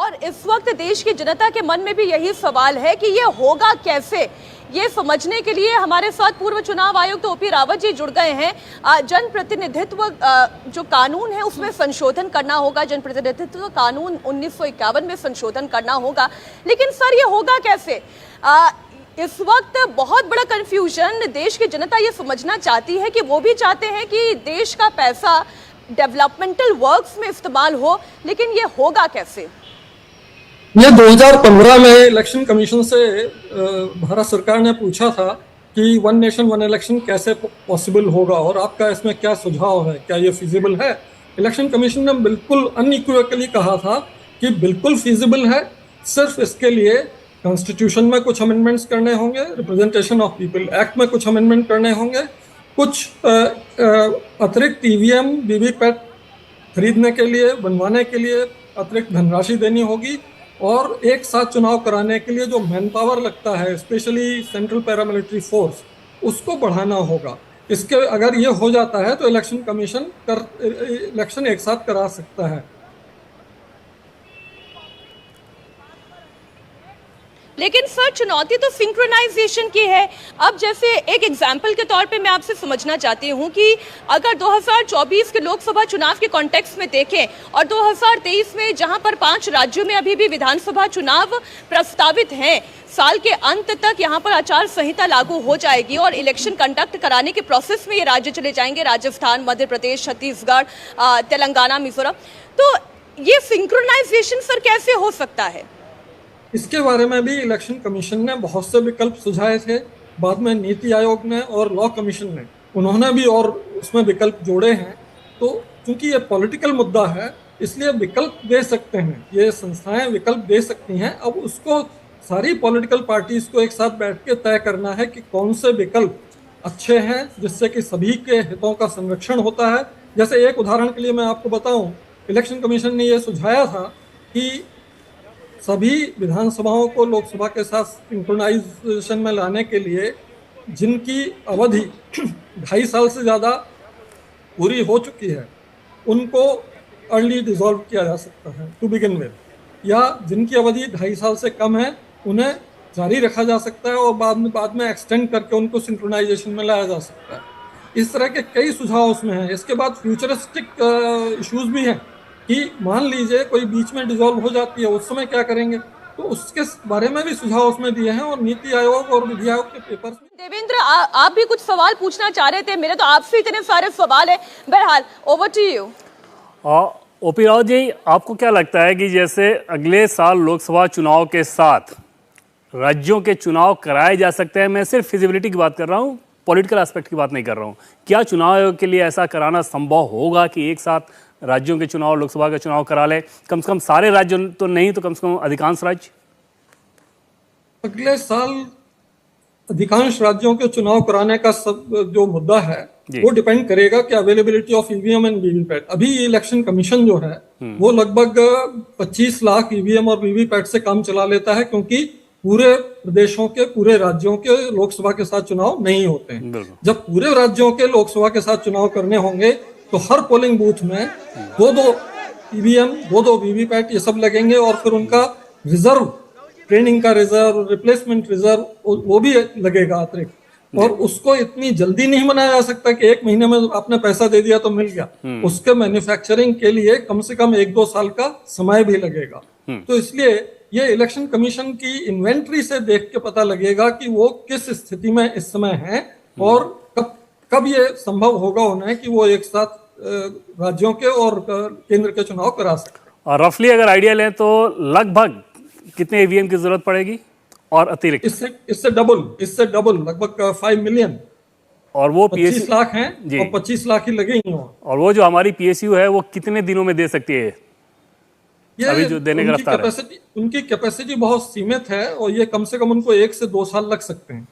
और इस वक्त देश की जनता के मन में भी यही सवाल है कि ये होगा कैसे। ये समझने के लिए हमारे साथ पूर्व चुनाव आयुक्त ओपी रावत जी जुड़ गए हैं। जनप्रतिनिधित्व जो कानून है उसमें संशोधन करना होगा, जनप्रतिनिधित्व कानून 1951 में संशोधन करना होगा, लेकिन सर ये होगा कैसे? इस वक्त बहुत बड़ा कंफ्यूजन, देश की जनता ये समझना चाहती है कि वो भी चाहते हैं कि देश का पैसा डेवलपमेंटल वर्क्स में इस्तेमाल हो, लेकिन ये होगा कैसे? ये 2015 में इलेक्शन कमीशन से भारत सरकार ने पूछा था कि वन नेशन वन इलेक्शन कैसे पॉसिबल होगा और आपका इसमें क्या सुझाव है, क्या ये फिजिबल है? इलेक्शन कमीशन ने बिल्कुल अनइक्विवोकली कहा था कि बिल्कुल फिजिबल है। सिर्फ इसके लिए कॉन्स्टिट्यूशन में कुछ अमेंडमेंट्स करने होंगे, रिप्रेजेंटेशन ऑफ पीपल एक्ट में कुछ अमेंडमेंट करने होंगे, कुछ अतिरिक्त ईवीएम वीवीपैट खरीदने के लिए, बनवाने के लिए अतिरिक्त धनराशि देनी होगी और एक साथ चुनाव कराने के लिए जो मैन पावर लगता है, स्पेशली सेंट्रल पैरामिलिट्री फोर्स, उसको बढ़ाना होगा। इसके अगर ये हो जाता है तो इलेक्शन कमीशन इलेक्शन एक साथ करा सकता है। लेकिन सर चुनौती तो सिंक्रोनाइजेशन की है। अब जैसे एक एग्जाम्पल के तौर पे मैं आपसे समझना चाहती हूँ कि अगर 2024 के लोकसभा चुनाव के कॉन्टेक्स्ट में देखें और 2023 में जहां पर 5 राज्यों में अभी भी विधानसभा चुनाव प्रस्तावित हैं, साल के अंत तक यहां पर आचार संहिता लागू हो जाएगी और इलेक्शन कंडक्ट कराने के प्रोसेस में ये राज्य चले जाएंगे, राजस्थान, मध्य प्रदेश, छत्तीसगढ़, तेलंगाना, मिजोरम। तो ये सिंक्रोनाइजेशन सर कैसे हो सकता है? इसके बारे में भी इलेक्शन कमीशन ने बहुत से विकल्प सुझाए थे। बाद में नीति आयोग ने और लॉ कमीशन ने, उन्होंने भी और उसमें विकल्प जोड़े हैं। तो क्योंकि ये पॉलिटिकल मुद्दा है इसलिए विकल्प दे सकते हैं, ये संस्थाएं विकल्प दे सकती हैं। अब उसको सारी पॉलिटिकल पार्टीज को एक साथ बैठ के तय करना है कि कौन से विकल्प अच्छे हैं जिससे कि सभी के हितों का संरक्षण होता है। जैसे एक उदाहरण के लिए मैं आपको बताऊं, इलेक्शन कमीशन ने ये सुझाया था कि सभी विधानसभाओं को लोकसभा के साथ सिंक्रोनाइजेशन में लाने के लिए जिनकी अवधि 2.5 साल से ज़्यादा पूरी हो चुकी है उनको अर्ली डिसॉल्व किया जा सकता है टू बिगिन विद, या जिनकी अवधि 2.5 साल से कम है उन्हें जारी रखा जा सकता है और बाद में एक्सटेंड करके उनको सिंक्रोनाइजेशन में लाया जा सकता है। इस तरह के कई सुझाव उसमें हैं। इसके बाद फ्यूचरिस्टिक इश्यूज भी हैं कि मान लीजिए कोई बीच में डिसॉल्व हो जाती है, उस समय क्या करेंगे, तो उसके बारे में भी सुझाव उसमें दिए हैं और नीति आयोग और विधि आयोग के पेपर्स में। देवेंद्र, आप भी कुछ सवाल पूछना चाह रहे थे, मेरे तो आपसे इतने सारे सवाल है। बहरहाल over to you. OP Rawat ji, आपको क्या लगता है कि जैसे अगले साल लोकसभा चुनाव के साथ राज्यों के चुनाव कराए जा सकते हैं, मैं सिर्फ फिजिबिलिटी की बात कर रहा हूँ, पॉलिटिकल एस्पेक्ट की बात नहीं कर रहा हूँ, क्या चुनाव आयोग के लिए ऐसा कराना संभव होगा कि एक साथ राज्यों के चुनाव, लोकसभा के चुनाव करा ले? कम से कम सारे राज्य तो नहीं तो कम से कम अधिकांश राज्य। अगले साल अधिकांश राज्यों के चुनाव कराने का सब जो मुद्दा है वो डिपेंड करेगा कि availability of EVM and VVPAT. अभी इलेक्शन कमीशन जो है वो लगभग 25 लाख ईवीएम और वीवीपैट से काम चला लेता है, क्योंकि पूरे प्रदेशों के, पूरे राज्यों के लोकसभा के साथ चुनाव नहीं होते हैं। जब पूरे राज्यों के लोकसभा के साथ चुनाव करने होंगे तो हर पोलिंग बूथ में 2-2 ईवीएम, 2-2 वीवीपैट ये सब लगेंगे और फिर उनका रिजर्व, ट्रेनिंग का रिजर्व, रिप्लेसमेंट रिजर्व वो भी लगेगा अतिरिक्त। और उसको इतनी जल्दी नहीं बनाया जा सकता कि 1 महीने में आपने पैसा दे दिया तो मिल गया। उसके मैन्युफैक्चरिंग के लिए कम से कम 1-2 साल का समय भी लगेगा। तो इसलिए ये इलेक्शन कमीशन की इन्वेंट्री से देख के पता लगेगा कि वो किस स्थिति में इस समय है और कब ये संभव होगा उन्हें कि वो एक साथ राज्यों के और केंद्र के चुनाव करा सकते हैं। और रफली अगर आइडिया लें तो लगभग कितने ईवीएम की जरूरत पड़ेगी और अतिरिक्त? इससे डबल लगभग 5 मिलियन। और वो 25 लाख हैं और 25 लाख ही लगेंगे। और वो जो हमारी पीएसयू है वो कितने दिनों में दे सकती है? ये अभी जो देने का रफ्तार है, उनकी कैपेसिटी बहुत सीमित है और ये कम से कम उनको 1 से 2 साल लग सकते हैं।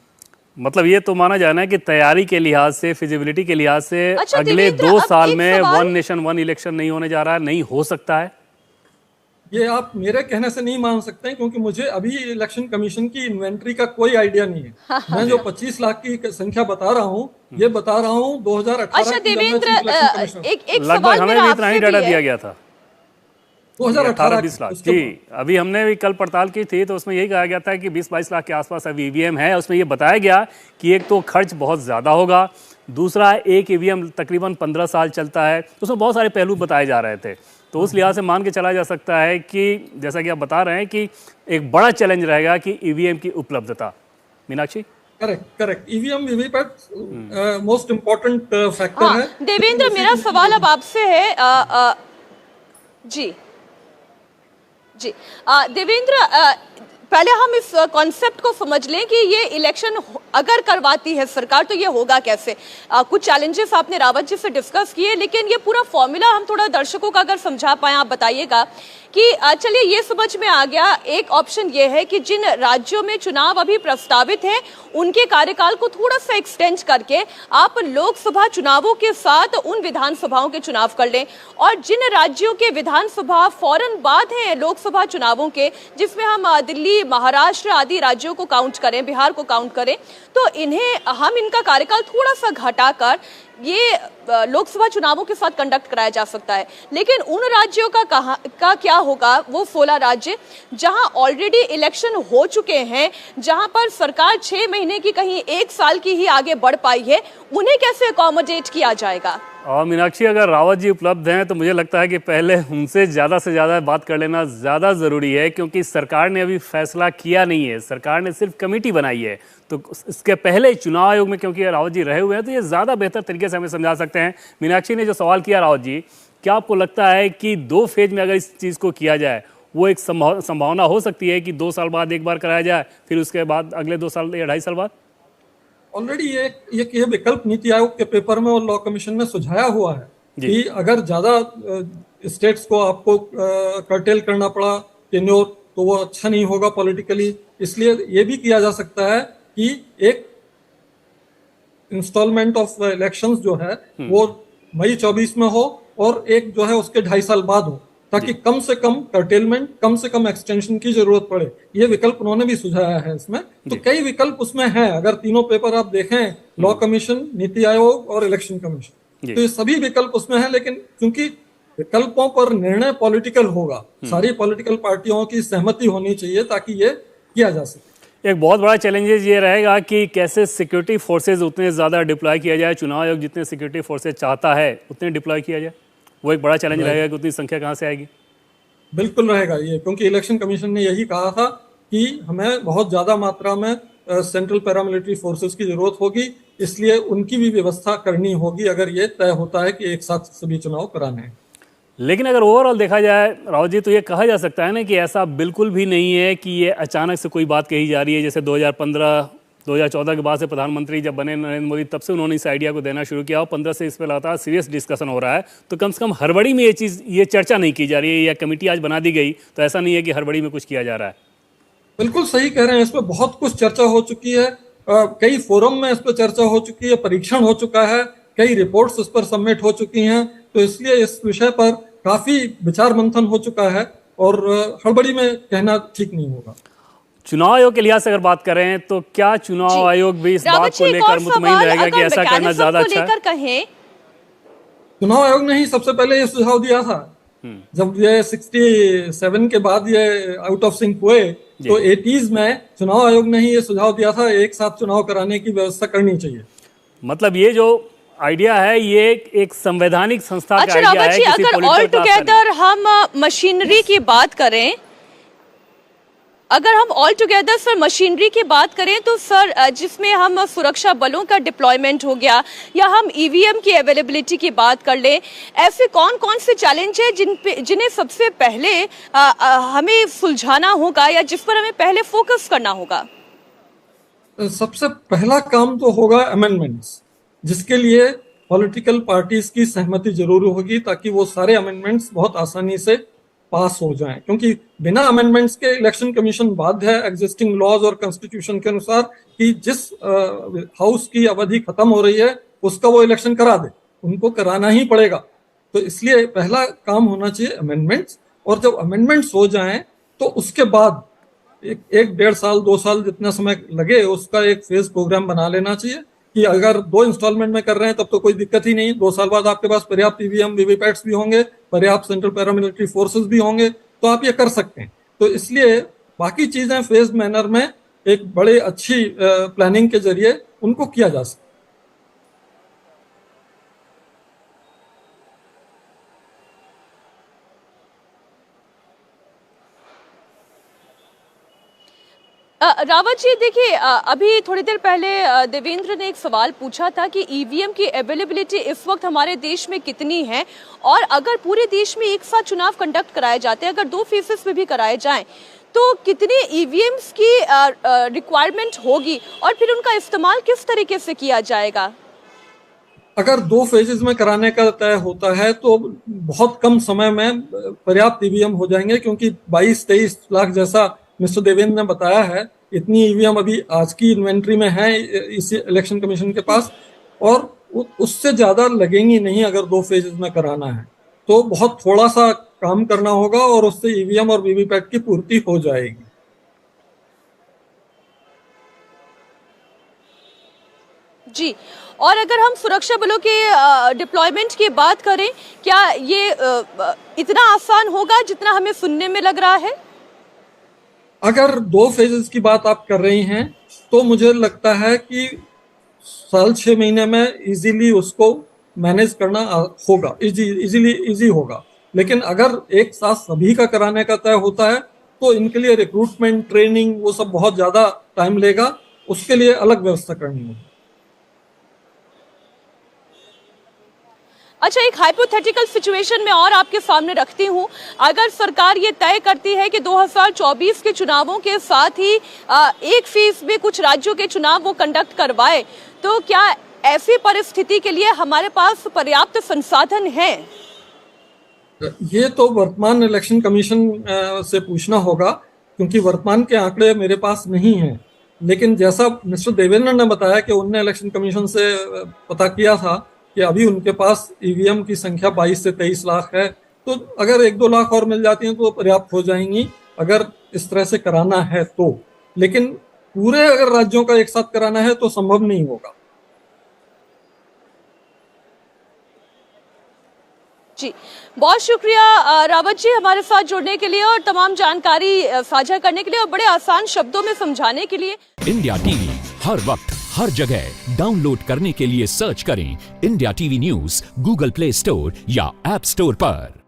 मतलब ये तो माना जाना है कि तैयारी के लिहाज से, फिजिबिलिटी के लिहाज से अगले 2 साल में वन नेशन वन इलेक्शन नहीं होने जा रहा है, नहीं हो सकता है। ये आप मेरे कहने से नहीं मान सकते हैं, क्योंकि मुझे अभी इलेक्शन कमीशन की इन्वेंट्री का कोई आइडिया नहीं है। मैं जो 25 लाख की संख्या बता रहा हूँ, ये बता रहा हूँ 2018। अच्छा देवेंद्र, एक लगभग हमें भी इतना ही डाटा दिया गया था। 2018 20 लाख उसके जी। अभी हमने भी कल पड़ताल की थी तो उसमें यही कहा गया था कि 20-22 लाख के आसपास अभी ईवीएम है। उसमें ये बताया गया कि एक तो खर्च बहुत ज़्यादा होगा, दूसरा एक ईवीएम तकरीबन 15 साल चलता है, तो उसमें बहुत सारे पहलू बताए जा रहे थे। तो उस लिहाज से मान के चला जा सकता है कि जैसा कि आप बता रहे हैं कि एक बड़ा चैलेंज रहेगा कि ईवीएम की उपलब्धता। Meenakshi? Correct EVM VVPAT most important factor हाँ है। देवेंद्र, मेरा सवाल अब आपसे है जी जी देवेंद्र, पहले हम इस कॉन्सेप्ट को समझ लें कि ये इलेक्शन अगर करवाती है सरकार तो ये होगा कैसे। कुछ चैलेंजेस आपने रावत जी से डिस्कस किए, लेकिन ये पूरा फॉर्मूला हम थोड़ा दर्शकों का अगर समझा पाए, आप बताइएगा कि चलिए ये समझ में आ गया। एक ऑप्शन ये है कि जिन राज्यों में चुनाव अभी प्रस्तावित है उनके कार्यकाल को थोड़ा सा एक्सटेंड करके आप लोकसभा चुनावों के साथ उन विधानसभाओं के चुनाव कर लें, और जिन राज्यों के विधानसभा फौरन बाद हैं लोकसभा चुनावों के, जिसमें हम दिल्ली, महाराष्ट्र आदि राज्यों को काउंट करें, बिहार को काउंट करें, तो इन्हें हम इनका कार्यकाल थोड़ा सा घटाकर ये लोकसभा चुनावों के साथ कंडक्ट कराया जा सकता है। लेकिन उन राज्यों का क्या होगा, वो 16 राज्य जहां ऑलरेडी इलेक्शन हो चुके हैं, जहां पर सरकार 6 महीने की कहीं 1 साल की ही आगे बढ़ पाई है, उन्हें कैसे अकोमोडेट किया जाएगा? और मीनाक्षी, अगर रावत जी उपलब्ध हैं तो मुझे लगता है कि पहले उनसे ज़्यादा बात कर लेना ज़्यादा ज़रूरी है, क्योंकि सरकार ने अभी फैसला किया नहीं है, सरकार ने सिर्फ कमेटी बनाई है। तो इसके पहले चुनाव आयोग में क्योंकि रावत जी रहे हुए हैं तो ये ज़्यादा बेहतर तरीके से हमें समझा सकते हैं। मीनाक्षी ने जो सवाल किया रावत जी, क्या आपको लगता है कि 2 फेज में अगर इस चीज़ को किया जाए, वो एक संभावना हो सकती है कि 2 साल बाद एक बार कराया जाए, फिर उसके बाद अगले 2 साल या 2.5 साल बाद? ऑलरेडी ये विकल्प नीति आयोग के पेपर में और लॉ कमीशन में सुझाया हुआ है कि अगर ज्यादा स्टेट्स को आपको कर्टेल करना पड़ा टेन्योर, तो वो अच्छा नहीं होगा पॉलिटिकली। इसलिए ये भी किया जा सकता है कि एक इंस्टॉलमेंट ऑफ इलेक्शंस जो है वो मई 24 में हो और एक जो है उसके 2.5 साल बाद हो, ताकि कम से कम कर्टेलमेंट, कम से कम एक्सटेंशन की जरूरत पड़े। ये विकल्प उन्होंने भी सुझाया है इसमें। तो कई विकल्प उसमें हैं, अगर तीनों पेपर आप देखें, लॉ कमीशन, नीति आयोग और इलेक्शन कमीशन, तो ये सभी विकल्प उसमें हैं। लेकिन क्योंकि विकल्पों पर निर्णय पॉलिटिकल होगा, सारी पॉलिटिकल पार्टियों की सहमति होनी चाहिए ताकि ये किया जा सके। एक बहुत बड़ा चैलेंजेस ये रहेगा कि कैसे सिक्योरिटी फोर्सेज उतने ज़्यादा डिप्लॉय किया जाए, चुनाव आयोग जितने सिक्योरिटी फोर्सेज चाहता है उतने डिप्लॉय किया जाए, वो एक बड़ा चैलेंज रहेगा कि उतनी संख्या कहाँ से आएगी। बिल्कुल रहेगा ये, क्योंकि इलेक्शन कमीशन ने यही कहा था कि हमें बहुत ज्यादा मात्रा में सेंट्रल पैरामिलिट्री फोर्सेस की जरूरत होगी, इसलिए उनकी भी व्यवस्था करनी होगी अगर ये तय होता है कि एक साथ सभी चुनाव कराने हैं। लेकिन अगर ओवरऑल देखा जाए राव जी, तो ये कहा जा सकता है ना कि ऐसा बिल्कुल भी नहीं है कि ये अचानक से कोई बात कही जा रही है। जैसे 2015-2014 के बाद से प्रधानमंत्री जब बने नरेंद्र मोदी, तब से उन्होंने इस आइडिया को देना शुरू किया और 15 से इस पर लगातार सीरियस डिस्कशन हो रहा है। तो कम से कम हड़बड़ी में ये चर्चा नहीं की जा रही है, या कमेटी आज बना दी गई तो ऐसा नहीं है कि हड़बड़ी में कुछ किया जा रहा है। बिल्कुल सही कह रहे हैं, इस पर बहुत कुछ चर्चा हो चुकी है, कई फोरम में इस पर चर्चा हो चुकी है, परीक्षण हो चुका है, कई रिपोर्ट्स इस पर सबमिट हो चुकी हैं। तो इसलिए इस विषय पर काफी विचार मंथन हो चुका है और हड़बड़ी में कहना ठीक नहीं होगा। चुनाव आयोग के लिहाज से अगर बात करें तो क्या चुनाव आयोग भी इस बात को लेकर मुतमईन रहेगा कि ऐसा करना ज्यादा अच्छा है? चुनाव आयोग ने ही सबसे पहले ये सुझाव दिया था जब ये 67 के बाद ये आउट ऑफ सिंक हुए, तो 80s में चुनाव आयोग ने ही ये सुझाव दिया था एक साथ चुनाव कराने की व्यवस्था करनी चाहिए। मतलब ये जो आइडिया है ये एक संवैधानिक संस्था का आइडिया है। अगर ऑल टुगेदर हम मशीनरी की बात करें, अगर हम ऑल टुगेदर सर मशीनरी की बात करें तो सर जिसमें हम सुरक्षा बलों का डिप्लॉयमेंट हो गया या हम ईवीएम की अवेलेबिलिटी की बात कर लें, ऐसे कौन कौन से चैलेंज है जिन्हें सबसे पहले हमें सुलझाना होगा या जिस पर हमें पहले फोकस करना होगा? सबसे पहला काम तो होगा अमेंडमेंट्स, जिसके लिए पॉलिटिकल पार्टीज की सहमति जरूर होगी ताकि वो सारे अमेंडमेंट्स बहुत आसानी से पास हो जाएं, क्योंकि बिना अमेंडमेंट्स के इलेक्शन कमीशन बाध्य है एग्जिस्टिंग लॉज और कॉन्स्टिट्यूशन के अनुसार कि जिस हाउस की अवधि खत्म हो रही है उसका वो इलेक्शन करा दे, उनको कराना ही पड़ेगा। तो इसलिए पहला काम होना चाहिए अमेंडमेंट्स, और जब अमेंडमेंट्स हो जाएं तो उसके बाद एक 1.5 साल 2 साल जितना समय लगे उसका एक फेज प्रोग्राम बना लेना चाहिए कि अगर 2 इंस्टॉलमेंट में कर रहे हैं तब तो कोई दिक्कत ही नहीं, 2 साल बाद आपके पास पर्याप्त ईवीएम वीवीपैट्स भी होंगे, पर्याप्त सेंट्रल पैरामिलिट्री फोर्सेस भी होंगे तो आप ये कर सकते हैं। तो इसलिए बाकी चीजें फेज मैनर में एक बड़े अच्छी प्लानिंग के जरिए उनको किया जा सकता है। रावत जी देखिए, अभी थोड़ी देर पहले देवेंद्र ने एक सवाल पूछा था कि ईवीएम की अवेलेबिलिटी इस वक्त हमारे देश में कितनी है, और अगर पूरे देश में एक साथ चुनाव कंडक्ट कराए जाते हैं, अगर 2 फेजेस में भी कराए जाएं, तो कितने ईवीएम्स की रिक्वायरमेंट होगी और फिर उनका इस्तेमाल किस तरीके से किया जाएगा? अगर 2 फेजेस में कराने का तय होता है तो बहुत कम समय में पर्याप्त ईवीएम हो जाएंगे, क्योंकि 22-23 लाख जैसा मिस्टर देवेंद्र ने बताया है, इतनी ईवीएम अभी आज की इन्वेंट्री में है इसी इलेक्शन कमीशन के पास, और उससे ज्यादा लगेंगी नहीं अगर 2 फेजेस में कराना है। तो बहुत थोड़ा सा काम करना होगा और उससे ईवीएम और वीवीपैट की पूर्ति हो जाएगी। जी, और अगर हम सुरक्षा बलों के डिप्लॉयमेंट की बात करें, क्या ये इतना आसान होगा जितना हमें सुनने में लग रहा है? अगर 2 फेजेस की बात आप कर रही हैं तो मुझे लगता है कि 6 महीने में इजीली उसको मैनेज करना होगा, इजी होगा। लेकिन अगर एक साथ सभी का कराने का तय होता है तो इनके लिए रिक्रूटमेंट, ट्रेनिंग, वो सब बहुत ज्यादा टाइम लेगा, उसके लिए अलग व्यवस्था करनी होगी। अच्छा, एक हाइपोथेटिकल सिचुएशन में और आपके सामने रखती हूं, अगर सरकार ये तय करती है कि 2024 के चुनावों के साथ ही एक फेज में कुछ राज्यों के चुनाव वो कंडक्ट करवाए, तो क्या ऐसी परिस्थिति के लिए हमारे पास पर्याप्त संसाधन हैं? ये तो वर्तमान इलेक्शन कमीशन से पूछना होगा, क्योंकि वर्तमान के आंकड़े मेरे पास नहीं हैं। लेकिन जैसा मिस्टर देवेंद्र ने बताया कि उनने इलेक्शन कमीशन से पता किया था कि अभी उनके पास ईवीएम की संख्या 22 से 23 लाख है, तो अगर 1-2 लाख और मिल जाती हैं तो पर्याप्त हो जाएंगी अगर इस तरह से कराना है तो। लेकिन पूरे अगर राज्यों का एक साथ कराना है तो संभव नहीं होगा। जी, बहुत शुक्रिया रावत जी हमारे साथ जुड़ने के लिए और तमाम जानकारी साझा करने के लिए और बड़े आसान शब्दों में समझाने के लिए। इंडिया टीवी हर वक्त हर जगह डाउनलोड करने के लिए सर्च करें India TV news Google play store या ऐप स्टोर पर।